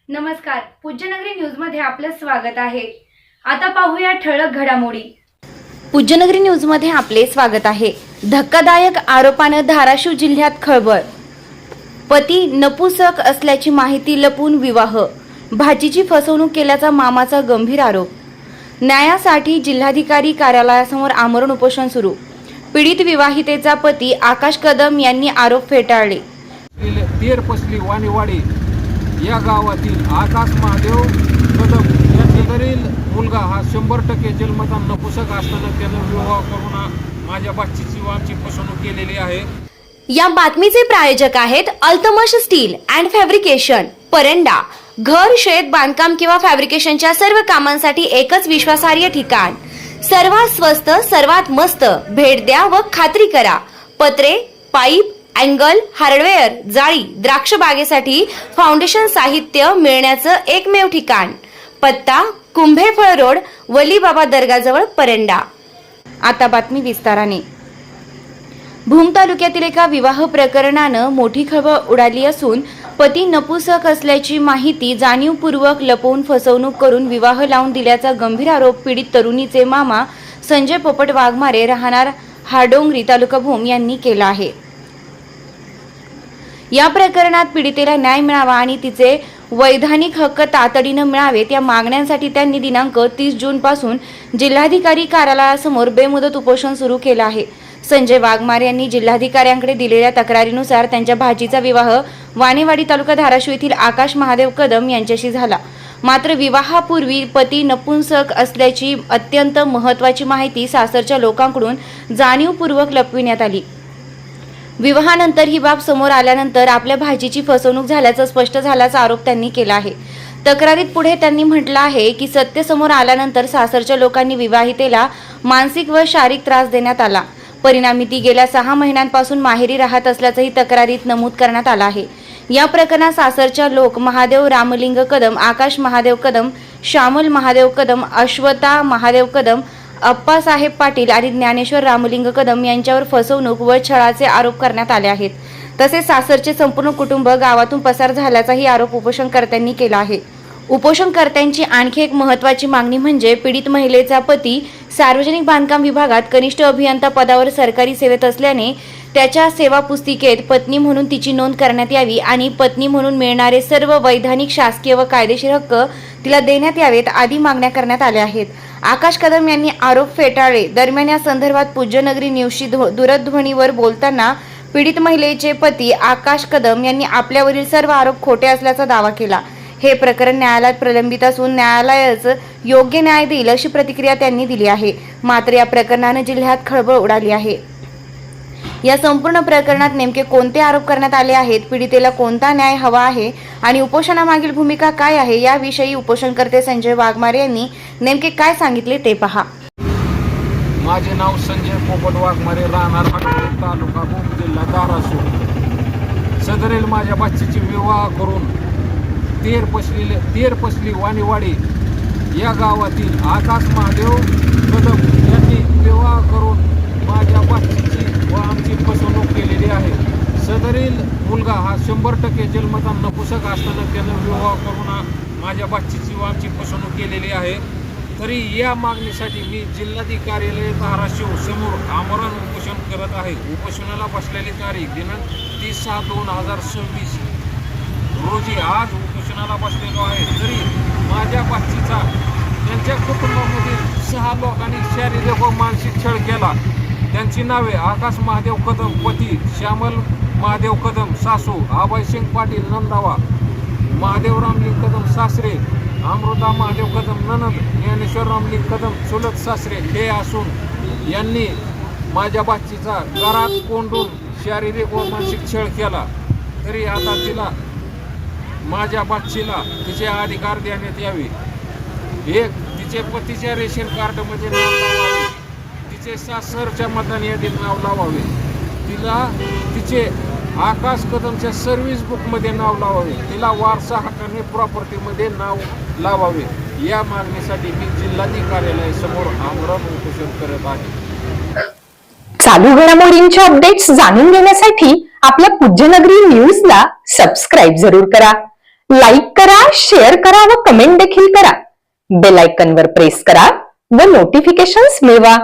नमस्कार, पूज्यनगरी न्यूज मध्ये आपलं स्वागत आहे। आता पाहूया ठळक घडामोडी। पूज्यनगरी न्यूज मध्ये आपले स्वागत आहे। धक्कादायक आरोपानं धाराशिव जिल्ह्यात खळबळ। पती नपुसक असल्याची माहिती लपून विवाह, भाचीची फसवणूक केल्याचा मामाचा गंभीर आरोप। न्यायासाठी जिल्हाधिकारी कार्यालयासमोर आमरण उपोषण सुरू। पीडित विवाहितेचा पती आकाश कदम यांनी आरोप फेटाळले। तेरपसली वाणीवाडी या गावातील आकाश महादेव कदम या शेजारील मुलगा हा 100% जन्मता नपुसक असताना त्यानं विवाह करून माझ्या बाचीची व आमची फसवणूक केलेली आहे। या बातमीचे प्रायोजक आहेत Altamash steel and fabrication, Paranda. घर, शेत, बांधकाम किंवा फॅब्रिकेशनच्या सर्व कामांसाठी एकच विश्वासार्ह ठिकाण। सर्वात स्वस्त, सर्वात मस्त। भेट द्या व खात्री करा। पत्रे, पाईप, अँगल, हार्डवेअर, जाळी, द्राक्ष बागेसाठी फाउंडेशन साहित्य मिळण्याचं एकमेव ठिकाण। पत्ता कुंभेफळ रोड, वलीबाबा दर्गाजवळ, परंडा। आता बातमी विस्ताराने। भूम तालुक्यातील एका विवाह प्रकरणानं मोठी खळबळ उडाली असून पती नपुसक असल्याची माहिती जाणीवपूर्वक लपवून फसवणूक करून विवाह लावून दिल्याचा गंभीर आरोप पीडित तरुणीचे मामा संजय पोपट वाघमारे राहणार हाडोंगरी, तालुका भूम यांनी केला आहे। या प्रकरणात पीडितेला न्याय मिळावा आणि तिचे वैधानिक हक्क तातडीनं मिळावेत या मागण्यांसाठी त्यांनी दिनांक 30 जून पासून जिल्हाधिकारी कार्यालयासमोर बेमुदत उपोषण सुरू केलं आहे। संजय वाघमारे यांनी जिल्हाधिकाऱ्यांकडे दिलेल्या तक्रारीनुसार त्यांच्या भाचीचा विवाह वाणेवाडी, तालुका धाराशिव येथील आकाश महादेव कदम यांच्याशी झाला। मात्र विवाहापूर्वी पती नपुंसक असल्याची अत्यंत महत्त्वाची माहिती सासरच्या लोकांकडून जाणीवपूर्वक लपविण्यात आली। विवाहानंतर ही बाब समोर आल्यानंतर आपल्या भाचीची फसवणूक झाल्याचं स्पष्ट झाल्याचा आरोप त्यांनी केला आहे। तक्रारीत पुढे त्यांनी म्हटलं आहे की सत्य समोर आल्यानंतर सासरच्या लोकांनी विवाहितेला मानसिक व शारीरिक त्रास देण्यात आला। परिणामी ती गेल्या 6 महिन्यांपासून माहेरी राहत असल्याचंही तक्रारीत नमूद करण्यात आलं आहे। या प्रकरणात सासरच्या लोक महादेव रामलिंग कदम, आकाश महादेव कदम, श्यामल महादेव कदम, अश्वता महादेव कदम, अप्पासाहेब पाटील आणि ज्ञानेश्वर रामलिंग कदम यांच्यावर फसवणूक व छळाचे आरोप करण्यात आले आहेत। तसेच सासरचे संपूर्ण कुटुंब गावातून पसार झाल्याचाही आरोप उपोषणकर्त्यांनी केला आहे। उपोषणकर्त्यांची आणखी एक महत्त्वाची मागणी म्हणजे पीडित महिलेचा पती सार्वजनिक बांधकाम विभागात कनिष्ठ अभियंता पदावर सरकारी सेवेत असल्याने त्याच्या सेवा पुस्तिकेत पत्नी म्हणून तिची नोंद करण्यात यावी आणि पत्नी म्हणून मिळणारे सर्व वैधानिक, शासकीय व कायदेशीर हक्क तिला देण्यात यावेत आदी मागण्या करण्यात आल्या आहेत। आकाश कदम यांनी आरोप फेटाळले। दरम्यान या संदर्भात पूज्यनगरी न्यूजशी दूरध्वनीवर बोलताना पीडित महिलेचे पती आकाश कदम यांनी आपल्यावरील सर्व आरोप खोटे असल्याचा दावा केला। हे प्रकरण न्यायालयात प्रलंबित असून न्यायालयाच योग्य न्याय देईल अशी प्रतिक्रिया त्यांनी दिली आहे। मात्र या प्रकरणाने जिल्ह्यात खळबळ उडाली आहे। या संपूर्ण प्रकरणात नेमके कोणते आरोप करण्यात आले आहेत, पीडितेला कोणता न्याय हवा आहे आणि उपोषणामागील भूमिका काय आहे याविषयी उपोषणकर्ते संजय वाघमारे यांनी नेमके काय सांगितले ते पहा। माझे नाव संजय पोपट वाघमारे, राहणार हाडोंगरी, तालुका भूम, जिल्हा धाराशिव। सदरील माझ्या बाचीची विवाह करून तेरपसली वाणीवाडी या गावातील आकाश महादेव कदम यांनी विवाह करून माझ्या बाचीची व आमची फसवणूक केलेली आहे। सदरील मुलगा हा 100% जन्मता नपुसक असताना त्यानं विवाह करून माझ्या बाचीची व आमची फसवणूक केलेली आहे। तरी या मागणीसाठी मी जिल्हाधिकारी धाराशिव समोर आमरण उपोषण करत आहे। उपोषणाला बसलेली तारीख दिनांक 30/6/2026 रोजी आज उपोषणाला बसलेलो आहे। तरी माझ्या बाचीचा त्यांच्या कुटुंबामधील 6 लोकांनी शारीरिक व मानसिक छळ केला। त्यांची नावे आकाश महादेव कदम पती, श्यामल महादेव कदम सासू, आबाईसिंग पाटील नंदावा, महादेव रामलिंग कदम सासरे, अमृता महादेव कदम ननद, ज्ञानेश्वर रामलिंग कदम चुलत सासरे हे असून यांनी माझ्या बाचीचा घरात कोंडून शारीरिक व मानसिक छळ केला। तरी आता तिला माझ्या बाचीला तिचे अधिकार देण्यात यावे। एक, तिचे पतीच्या रेशन कार्डमध्ये नाव लावावे, तिचे सासरच्या मतदान यादीत नाव लावावे, तिला तिचे आकाश कदमच्या सर्व्हिस बुकमध्ये नाव लावावे, तिला वारसा हक्काने प्रॉपर्टीमध्ये नाव लावावे। या मागणीसाठी मी जिल्हाधिकारी समोर आमरण उपोषण करत आहे। चालू घडामोडींच्या अपडेट्स जाणून घेण्यासाठी आपल्या पूज्यनगरी न्यूजला सबस्क्राईब जरूर करा, लाईक करा, शेअर करा व कमेंट देखील करा. बेल आयकॉनवर प्रेस करा व नोटिफिकेशन्स मिळवा.